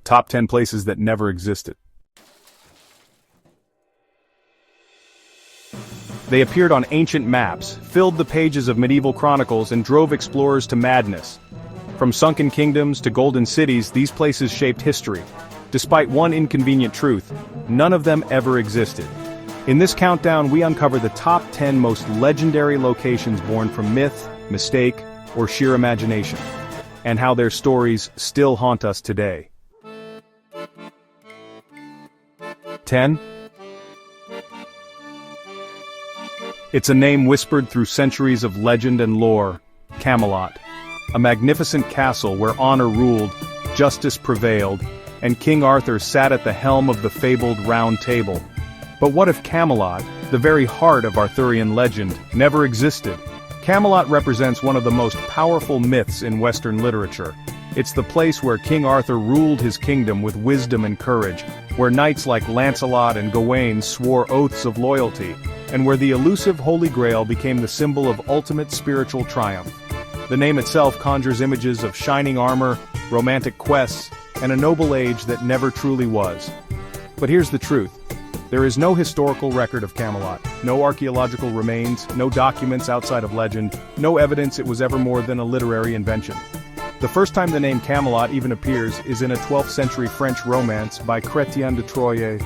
Top 10 places that never existed. They appeared on ancient maps, filled the pages of medieval chronicles, and drove explorers to madness. From sunken kingdoms to golden cities, these places shaped history. Despite one inconvenient truth, none of them ever existed. In this countdown, we uncover the top 10 most legendary locations born from myth, mistake, or sheer imagination, and how their stories still haunt us today. 10. It's a name whispered through centuries of legend and lore: Camelot. A magnificent castle where honor ruled, justice prevailed, and King Arthur sat at the helm of the fabled Round Table. But what if Camelot, the very heart of Arthurian legend, never existed? Camelot represents one of the most powerful myths in Western literature. It's the place where King Arthur ruled his kingdom with wisdom and courage, where knights like Lancelot and Gawain swore oaths of loyalty, and where the elusive Holy Grail became the symbol of ultimate spiritual triumph. The name itself conjures images of shining armor, romantic quests, and a noble age that never truly was. But here's the truth. There is no historical record of Camelot, no archaeological remains, no documents outside of legend, no evidence it was ever more than a literary invention. The first time the name Camelot even appears is in a 12th century French romance by Chrétien de Troyes.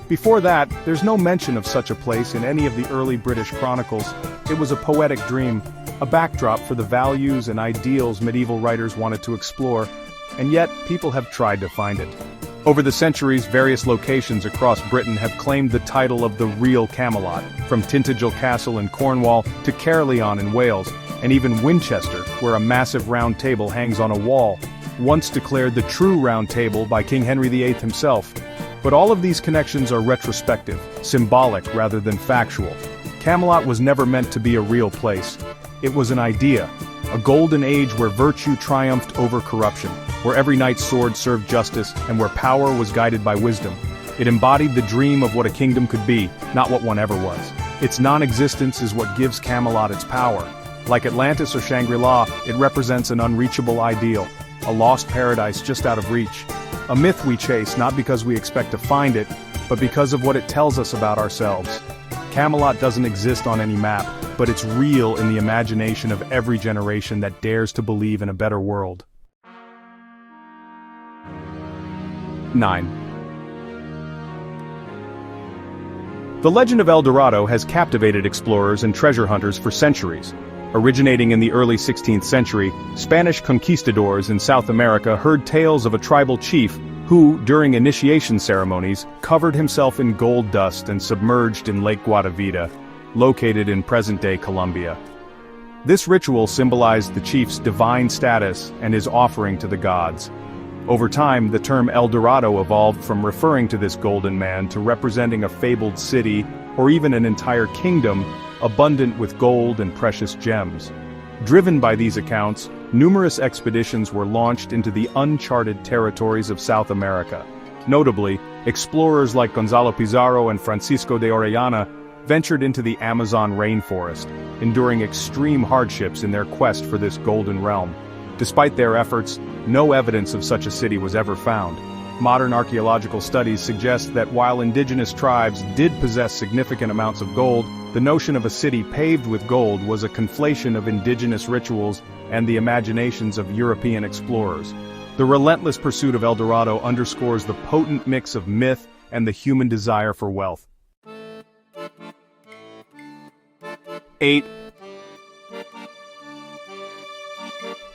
Before that, there's no mention of such a place in any of the early British chronicles. It was a poetic dream, a backdrop for the values and ideals medieval writers wanted to explore, and yet people have tried to find it. Over the centuries, various locations across Britain have claimed the title of the real Camelot, from Tintagel Castle in Cornwall to Caerleon in Wales, and even Winchester, where a massive round table hangs on a wall, once declared the true Round Table by King Henry VIII himself. But all of these connections are retrospective, symbolic rather than factual. Camelot was never meant to be a real place. It was an idea, a golden age where virtue triumphed over corruption, where every knight's sword served justice, and where power was guided by wisdom. It embodied the dream of what a kingdom could be, not what one ever was. Its non-existence is what gives Camelot its power. Like Atlantis or Shangri-La, it represents an unreachable ideal, a lost paradise just out of reach. A myth we chase not because we expect to find it, but because of what it tells us about ourselves. Camelot doesn't exist on any map, but it's real in the imagination of every generation that dares to believe in a better world. 9. The legend of El Dorado has captivated explorers and treasure hunters for centuries. Originating in the early 16th century, Spanish conquistadors in South America heard tales of a tribal chief who, during initiation ceremonies, covered himself in gold dust and submerged in Lake Guatavita, located in present-day Colombia. This ritual symbolized the chief's divine status and his offering to the gods. Over time, the term El Dorado evolved from referring to this golden man to representing a fabled city or even an entire kingdom abundant with gold and precious gems. Driven by these accounts, numerous expeditions were launched into the uncharted territories of South America. Notably, explorers like Gonzalo Pizarro and Francisco de Orellana ventured into the Amazon rainforest, enduring extreme hardships in their quest for this golden realm. Despite their efforts, no evidence of such a city was ever found. Modern archaeological studies suggest that while indigenous tribes did possess significant amounts of gold, the notion of a city paved with gold was a conflation of indigenous rituals and the imaginations of European explorers. The relentless pursuit of El Dorado underscores the potent mix of myth and the human desire for wealth. 8.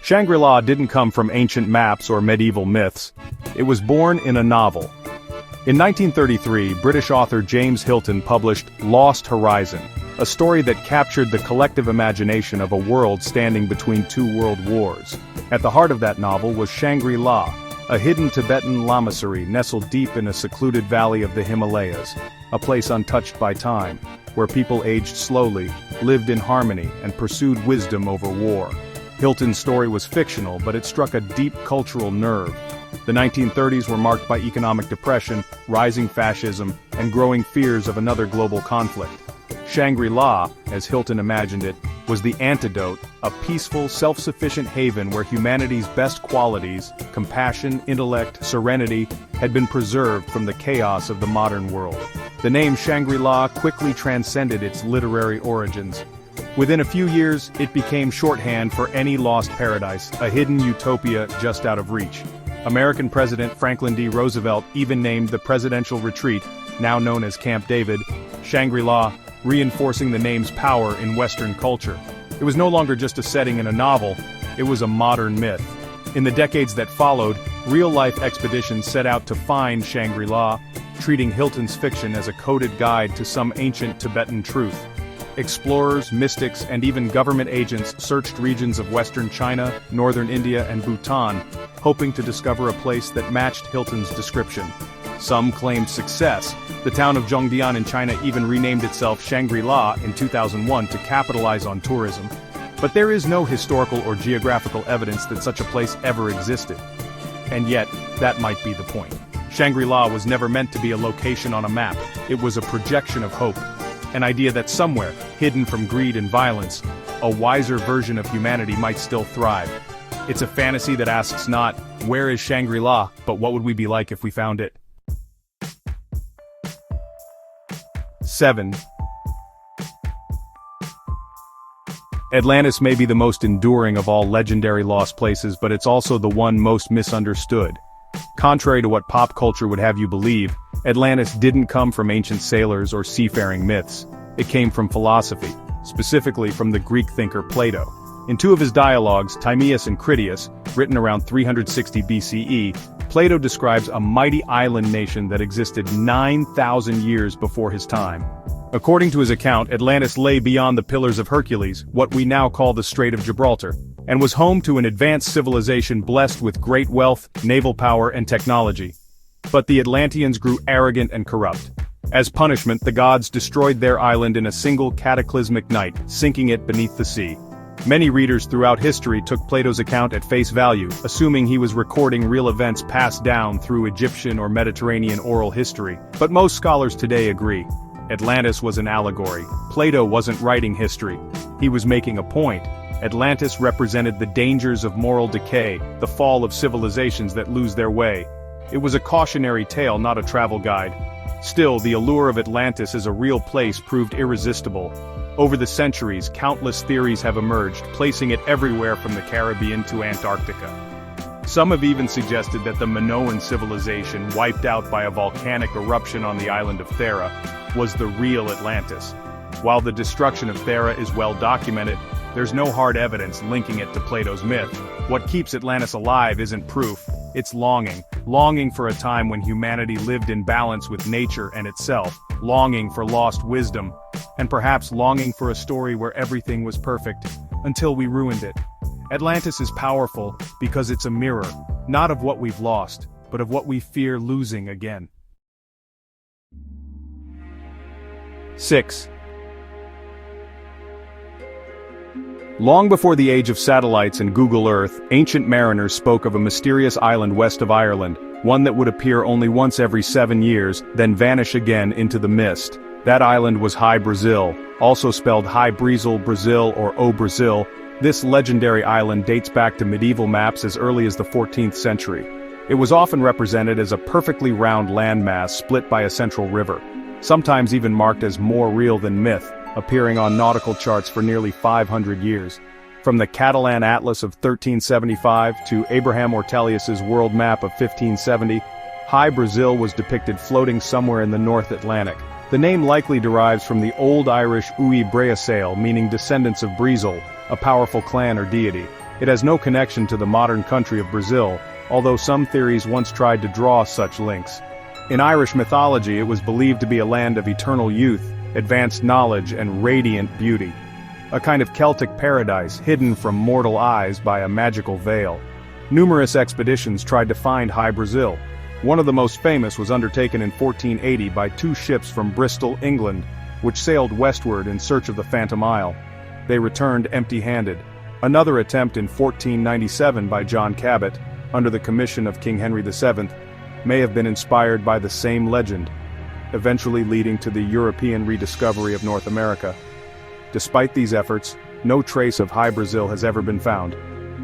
Shangri-La didn't come from ancient maps or medieval myths. It was born in a novel. In 1933, British author James Hilton published Lost Horizon, a story that captured the collective imagination of a world standing between two world wars. At the heart of that novel was Shangri-La, a hidden Tibetan lamasery nestled deep in a secluded valley of the Himalayas, a place untouched by time, where people aged slowly, lived in harmony, and pursued wisdom over war. Hilton's story was fictional, but it struck a deep cultural nerve. The 1930s were marked by economic depression, rising fascism, and growing fears of another global conflict. Shangri-La, as Hilton imagined it, was the antidote, a peaceful, self-sufficient haven where humanity's best qualities, compassion, intellect, serenity, had been preserved from the chaos of the modern world. The name Shangri-La quickly transcended its literary origins. Within a few years, it became shorthand for any lost paradise, a hidden utopia just out of reach. American President Franklin D. Roosevelt even named the presidential retreat, now known as Camp David, Shangri-La, reinforcing the name's power in Western culture. It was no longer just a setting in a novel, it was a modern myth. In the decades that followed, real-life expeditions set out to find Shangri-La, treating Hilton's fiction as a coded guide to some ancient Tibetan truth. Explorers, mystics, and even government agents searched regions of western China, northern India, and Bhutan, hoping to discover a place that matched Hilton's description. Some claimed success. The town of Zhongdian in China even renamed itself Shangri-La in 2001 to capitalize on tourism. But there is no historical or geographical evidence that such a place ever existed. And yet, that might be the point. Shangri-La was never meant to be a location on a map. It was a projection of hope. An idea that somewhere, hidden from greed and violence, a wiser version of humanity might still thrive. It's a fantasy that asks not, where is Shangri-La, but what would we be like if we found it? 7. Atlantis may be the most enduring of all legendary lost places, but it's also the one most misunderstood. Contrary to what pop culture would have you believe, Atlantis didn't come from ancient sailors or seafaring myths. It came from philosophy, specifically from the Greek thinker Plato. In two of his dialogues, Timaeus and Critias, written around 360 BCE, Plato describes a mighty island nation that existed 9,000 years before his time. According to his account, Atlantis lay beyond the Pillars of Hercules, what we now call the Strait of Gibraltar, and was home to an advanced civilization blessed with great wealth, naval power, and technology. But the Atlanteans grew arrogant and corrupt. As punishment, the gods destroyed their island in a single cataclysmic night, sinking it beneath the sea. Many readers throughout history took Plato's account at face value, assuming he was recording real events passed down through Egyptian or Mediterranean oral history. But most scholars today agree. Atlantis was an allegory. Plato wasn't writing history. He was making a point. Atlantis represented the dangers of moral decay, the fall of civilizations that lose their way. It was a cautionary tale, not a travel guide. Still, the allure of Atlantis as a real place proved irresistible. Over the centuries, countless theories have emerged, placing it everywhere from the Caribbean to Antarctica. Some have even suggested that the Minoan civilization, wiped out by a volcanic eruption on the island of Thera, was the real Atlantis. While the destruction of Thera is well documented, there's no hard evidence linking it to Plato's myth. What keeps Atlantis alive isn't proof, it's longing. Longing for a time when humanity lived in balance with nature and itself, longing for lost wisdom, and perhaps longing for a story where everything was perfect, until we ruined it. Atlantis is powerful because it's a mirror, not of what we've lost, but of what we fear losing again. 6. Long before the age of satellites and Google Earth, ancient mariners spoke of a mysterious island west of Ireland, one that would appear only once every 7 years, then vanish again into the mist. That island was Hy-Brasil, also spelled Hy-Brasil, Brazil, or O Brazil. This legendary island dates back to medieval maps as early as the 14th century. It was often represented as a perfectly round landmass split by a central river, sometimes even marked as more real than myth, appearing on nautical charts for nearly 500 years. From the Catalan Atlas of 1375 to Abraham Ortelius's world map of 1570, Hy-Brasil was depicted floating somewhere in the North Atlantic. The name likely derives from the Old Irish Hy-Brasil, meaning descendants of Brazil, a powerful clan or deity. It has no connection to the modern country of Brazil, although some theories once tried to draw such links. In Irish mythology, it was believed to be a land of eternal youth, advanced knowledge, and radiant beauty. A kind of Celtic paradise hidden from mortal eyes by a magical veil. Numerous expeditions tried to find Hy-Brasil. One of the most famous was undertaken in 1480 by 2 ships from Bristol, England, which sailed westward in search of the Phantom Isle. They returned empty-handed. Another attempt in 1497 by John Cabot, under the commission of King Henry VII, may have been inspired by the same legend. eventually leading to the European rediscovery of North America. Despite these efforts, no trace of Hy-Brasil has ever been found.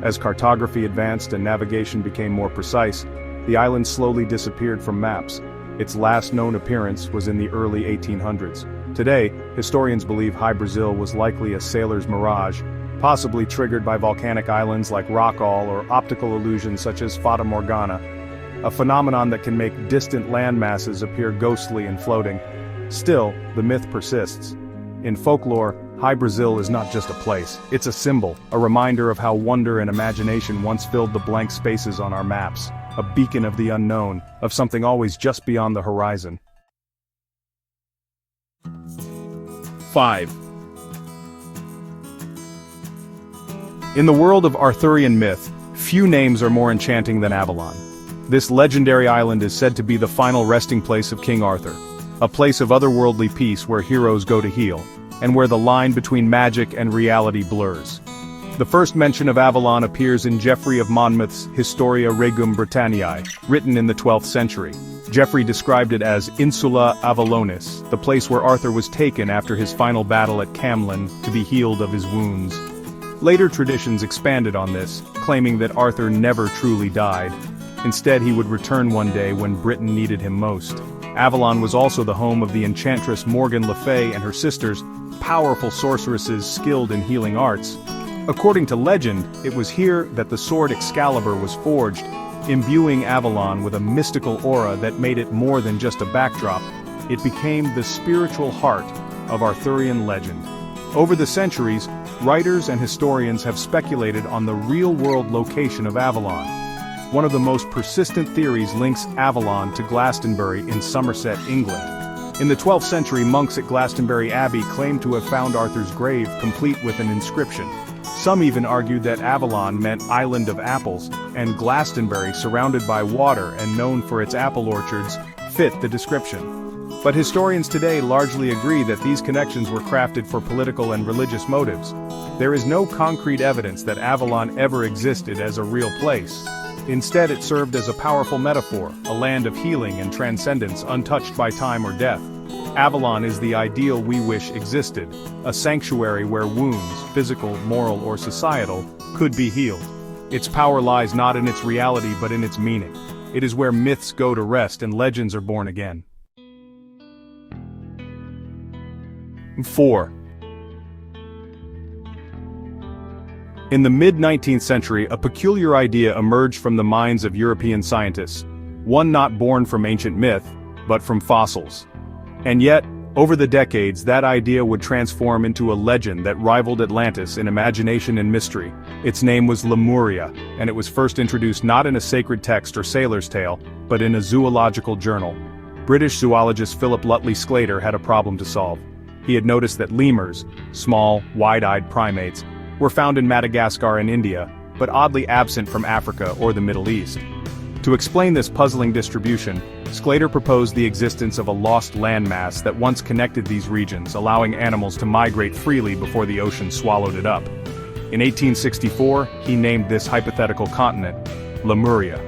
As cartography advanced and navigation became more precise, the island slowly disappeared from maps. Its last known appearance was in the early 1800s. Today, historians believe Hy-Brasil was likely a sailor's mirage, possibly triggered by volcanic islands like Rockall or optical illusions such as Fata Morgana, a phenomenon that can make distant land masses appear ghostly and floating. Still, the myth persists. In folklore, Hy-Brasil is not just a place, it's a symbol, a reminder of how wonder and imagination once filled the blank spaces on our maps, a beacon of the unknown, of something always just beyond the horizon. 5. In the world of Arthurian myth, few names are more enchanting than Avalon. This legendary island is said to be the final resting place of King Arthur, a place of otherworldly peace where heroes go to heal, and where the line between magic and reality blurs. The first mention of Avalon appears in Geoffrey of Monmouth's Historia Regum Britanniae, written in the 12th century. Geoffrey described it as Insula Avalonis, the place where Arthur was taken after his final battle at Camelot to be healed of his wounds. Later traditions expanded on this, claiming that Arthur never truly died. Instead, he would return one day when Britain needed him most. Avalon was also the home of the enchantress Morgan Le Fay and her sisters, powerful sorceresses skilled in healing arts. According to legend, it was here that the sword Excalibur was forged, imbuing Avalon with a mystical aura that made it more than just a backdrop. It became the spiritual heart of Arthurian legend. Over the centuries, writers and historians have speculated on the real-world location of Avalon. One of the most persistent theories links Avalon to Glastonbury in Somerset, England. In the 12th century, monks at Glastonbury Abbey claimed to have found Arthur's grave complete with an inscription. Some even argued that Avalon meant Island of Apples, and Glastonbury, surrounded by water and known for its apple orchards, fit the description. But historians today largely agree that these connections were crafted for political and religious motives. There is no concrete evidence that Avalon ever existed as a real place. Instead, it served as a powerful metaphor, a land of healing and transcendence untouched by time or death. Avalon is the ideal we wish existed, a sanctuary where wounds, physical, moral, or societal, could be healed. Its power lies not in its reality but in its meaning. It is where myths go to rest and legends are born again. 4. In the mid-19th century, a peculiar idea emerged from the minds of European scientists, one not born from ancient myth, but from fossils. And yet, over the decades, that idea would transform into a legend that rivaled Atlantis in imagination and mystery. Its name was Lemuria, and it was first introduced not in a sacred text or sailor's tale, but in a zoological journal. British zoologist Philip Lutley Sclater had a problem to solve. He had noticed that lemurs, small, wide-eyed primates, were found in Madagascar and India, but oddly absent from Africa or the Middle East. To explain this puzzling distribution, Sclater proposed the existence of a lost landmass that once connected these regions, allowing animals to migrate freely before the ocean swallowed it up. In 1864, he named this hypothetical continent Lemuria.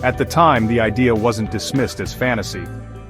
At the time, the idea wasn't dismissed as fantasy.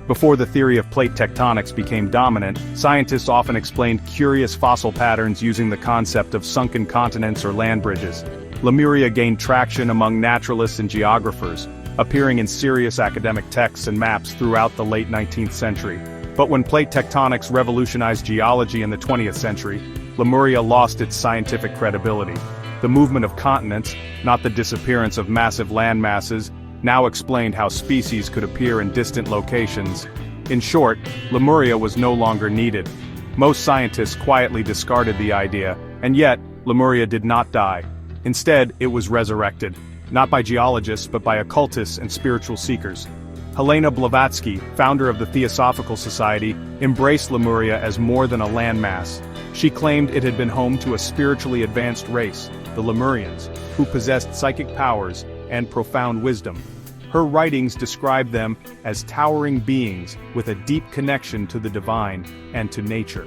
Before the theory of plate tectonics became dominant, scientists often explained curious fossil patterns using the concept of sunken continents or land bridges. Lemuria gained traction among naturalists and geographers, appearing in serious academic texts and maps throughout the late 19th century. But when plate tectonics revolutionized geology in the 20th century, Lemuria lost its scientific credibility. The movement of continents, not the disappearance of massive land masses, now explained how species could appear in distant locations. In short, Lemuria was no longer needed. Most scientists quietly discarded the idea, and yet, Lemuria did not die. Instead, it was resurrected, not by geologists but by occultists and spiritual seekers. Helena Blavatsky, founder of the Theosophical Society, embraced Lemuria as more than a landmass. She claimed it had been home to a spiritually advanced race, the Lemurians, who possessed psychic powers and profound wisdom. Her writings described them as towering beings with a deep connection to the divine and to nature.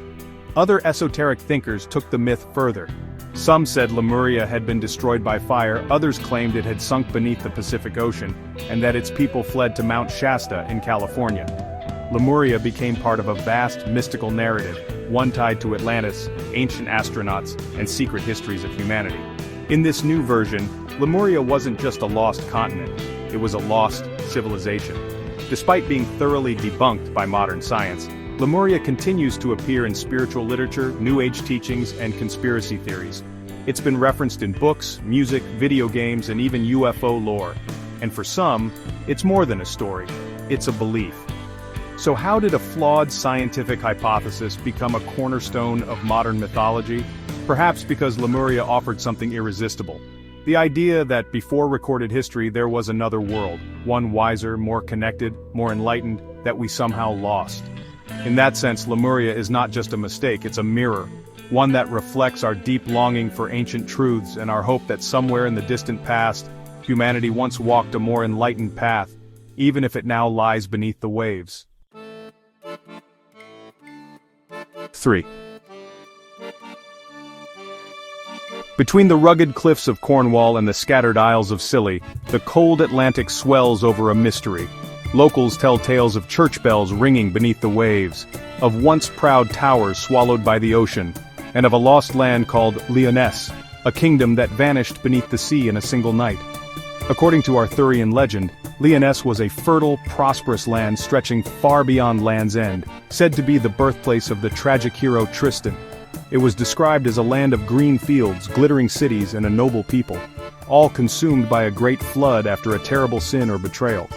Other esoteric thinkers took the myth further. Some said Lemuria had been destroyed by fire, others claimed it had sunk beneath the Pacific Ocean, and that its people fled to Mount Shasta in California. Lemuria became part of a vast mystical narrative, one tied to Atlantis, ancient astronauts, and secret histories of humanity. In this new version, Lemuria wasn't just a lost continent, it was a lost civilization. Despite being thoroughly debunked by modern science, Lemuria continues to appear in spiritual literature, New Age teachings, and conspiracy theories. It's been referenced in books, music, video games, and even UFO lore. And for some, it's more than a story, it's a belief. So how did a flawed scientific hypothesis become a cornerstone of modern mythology? Perhaps because Lemuria offered something irresistible. The idea that before recorded history there was another world, one wiser, more connected, more enlightened, that we somehow lost. In that sense, Lemuria is not just a mistake, it's a mirror. One that reflects our deep longing for ancient truths and our hope that somewhere in the distant past, humanity once walked a more enlightened path, even if it now lies beneath the waves. 3. Between the rugged cliffs of Cornwall and the scattered isles of Scilly, the cold Atlantic swells over a mystery. Locals tell tales of church bells ringing beneath the waves, of once proud towers swallowed by the ocean, and of a lost land called Lyonesse, a kingdom that vanished beneath the sea in a single night. According to Arthurian legend, Lyonesse was a fertile, prosperous land stretching far beyond Land's End, said to be the birthplace of the tragic hero Tristan. It was described as a land of green fields, glittering cities, and a noble people, all consumed by a great flood after a terrible sin or betrayal.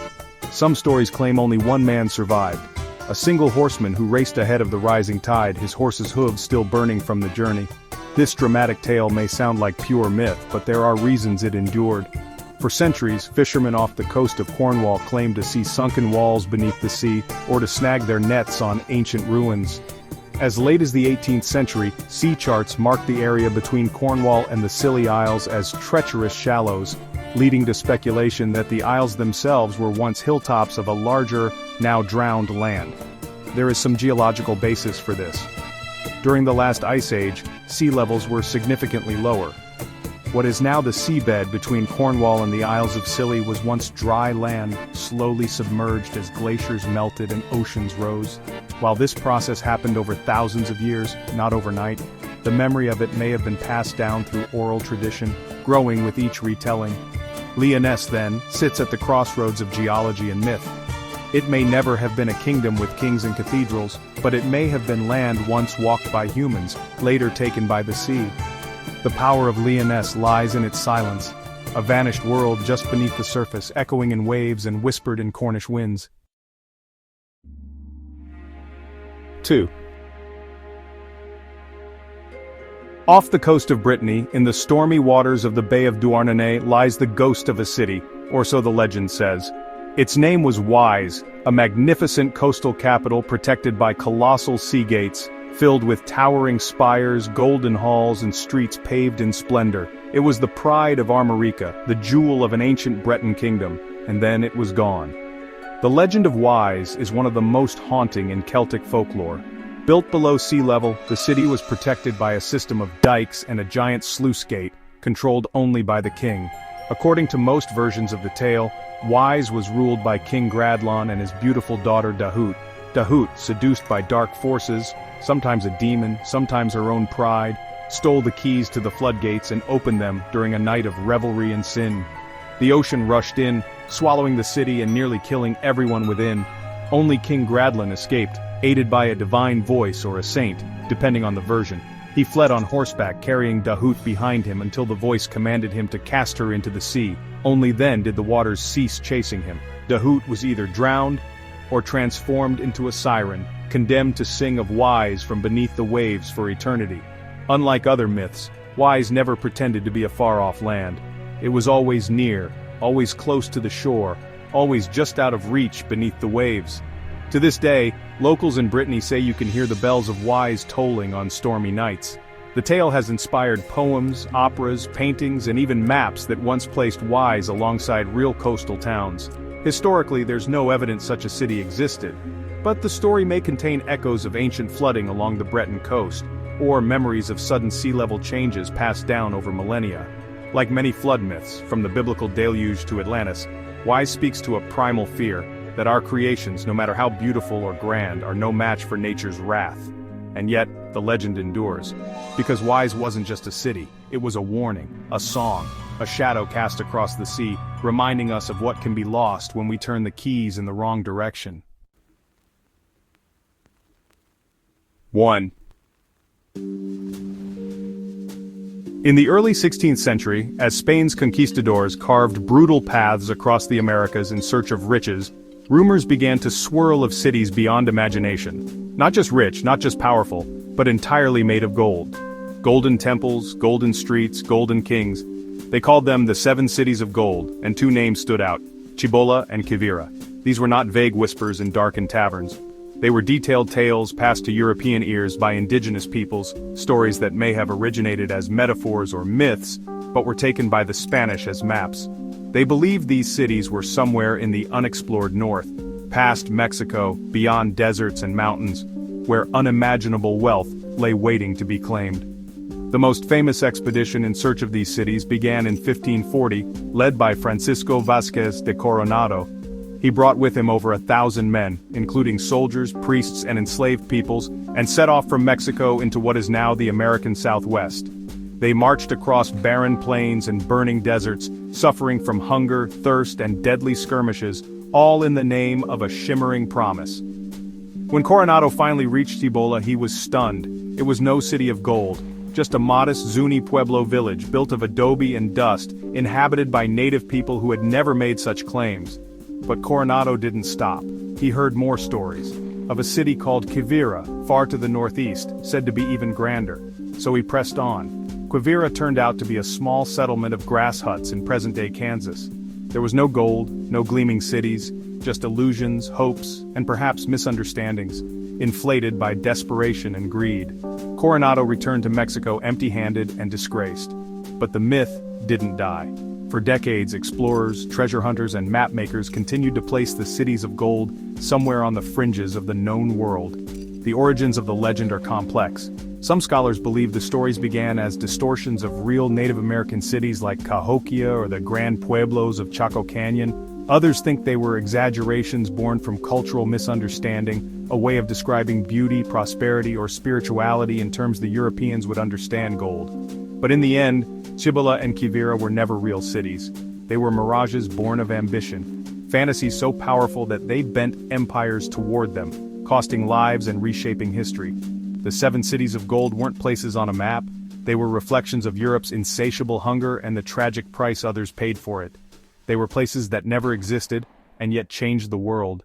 Some stories claim only one man survived, a single horseman who raced ahead of the rising tide, his horse's hooves still burning from the journey. This dramatic tale may sound like pure myth, but there are reasons it endured. For centuries, fishermen off the coast of Cornwall claimed to see sunken walls beneath the sea, or to snag their nets on ancient ruins. As late as the 18th century, sea charts marked the area between Cornwall and the Scilly Isles as treacherous shallows, leading to speculation that the isles themselves were once hilltops of a larger, now drowned land. There is some geological basis for this. During the last ice age, sea levels were significantly lower. What is now the seabed between Cornwall and the Isles of Scilly was once dry land, slowly submerged as glaciers melted and oceans rose. While this process happened over thousands of years, not overnight, the memory of it may have been passed down through oral tradition, growing with each retelling. Lyonesse, then, sits at the crossroads of geology and myth. It may never have been a kingdom with kings and cathedrals, but it may have been land once walked by humans, later taken by the sea. The power of Lyonesse lies in its silence, a vanished world just beneath the surface, echoing in waves and whispered in Cornish winds. 2. Off the coast of Brittany, in the stormy waters of the Bay of Douarnenez, lies the ghost of a city, or so the legend says. Its name was Wise, a magnificent coastal capital protected by colossal sea gates, filled with towering spires, golden halls, and streets paved in splendor. It was the pride of Armorica, the jewel of an ancient Breton kingdom, and then it was gone. The legend of Wise is one of the most haunting in Celtic folklore. Built below sea level, the city was protected by a system of dikes and a giant sluice gate, controlled only by the king. According to most versions of the tale, Wise was ruled by King Gradlon and his beautiful daughter Dahut. Dahut, seduced by dark forces, sometimes a demon, sometimes her own pride, stole the keys to the floodgates and opened them during a night of revelry and sin. The ocean rushed in, swallowing the city and nearly killing everyone within. Only King Gradlon escaped, aided by a divine voice or a saint, depending on the version. He fled on horseback, carrying Dahut behind him until the voice commanded him to cast her into the sea. Only then did the waters cease chasing him. Dahut was either drowned or transformed into a siren, condemned to sing of Wise from beneath the waves for eternity. Unlike other myths, Wise never pretended to be a far-off land. It was always near, always close to the shore, always just out of reach beneath the waves. To this day, locals in Brittany say you can hear the bells of Wise tolling on stormy nights. The tale has inspired poems, operas, paintings, and even maps that once placed Wise alongside real coastal towns. Historically, there's no evidence such a city existed, but the story may contain echoes of ancient flooding along the Breton coast, or memories of sudden sea level changes passed down over millennia. Like many flood myths, from the biblical deluge to Atlantis, Wise speaks to a primal fear, that our creations, no matter how beautiful or grand, are no match for nature's wrath. And yet, the legend endures. Because Wise wasn't just a city, it was a warning, a song, a shadow cast across the sea, reminding us of what can be lost when we turn the keys in the wrong direction. 1. In the early 16th century, as Spain's conquistadors carved brutal paths across the Americas in search of riches, rumors began to swirl of cities beyond imagination. Not just rich, not just powerful, but entirely made of gold. Golden temples, golden streets, golden kings. They called them the 7 cities of gold, and 2 names stood out: Cibola and Quivira. These were not vague whispers in darkened taverns. They were detailed tales passed to European ears by indigenous peoples, stories that may have originated as metaphors or myths, but were taken by the Spanish as maps. They believed these cities were somewhere in the unexplored north, past Mexico, beyond deserts and mountains, where unimaginable wealth lay waiting to be claimed. The most famous expedition in search of these cities began in 1540, led by Francisco Vázquez de Coronado. He brought with him over 1,000 men, including soldiers, priests, and enslaved peoples, and set off from Mexico into what is now the American Southwest. They marched across barren plains and burning deserts, suffering from hunger, thirst, and deadly skirmishes, all in the name of a shimmering promise. When Coronado finally reached Cibola, he was stunned. It was no city of gold, just a modest Zuni Pueblo village built of adobe and dust, inhabited by native people who had never made such claims. But Coronado didn't stop. He heard more stories, of a city called Quivira, far to the northeast, said to be even grander. So he pressed on. Quivira turned out to be a small settlement of grass huts in present-day Kansas. There was no gold, no gleaming cities, just illusions, hopes, and perhaps misunderstandings, inflated by desperation and greed. Coronado returned to Mexico empty-handed and disgraced. But the myth didn't die. For decades, explorers, treasure hunters, and map-makers continued to place the cities of gold somewhere on the fringes of the known world. The origins of the legend are complex. Some scholars believe the stories began as distortions of real Native American cities like Cahokia or the Grand Pueblos of Chaco Canyon. Others think they were exaggerations born from cultural misunderstanding, a way of describing beauty, prosperity, or spirituality in terms the Europeans would understand gold. But in the end, Cibola and Quivira were never real cities. They were mirages born of ambition, fantasies so powerful that they bent empires toward them, costing lives and reshaping history. The 7 cities of gold weren't places on a map. They were reflections of Europe's insatiable hunger and the tragic price others paid for it. They were places that never existed, and yet changed the world.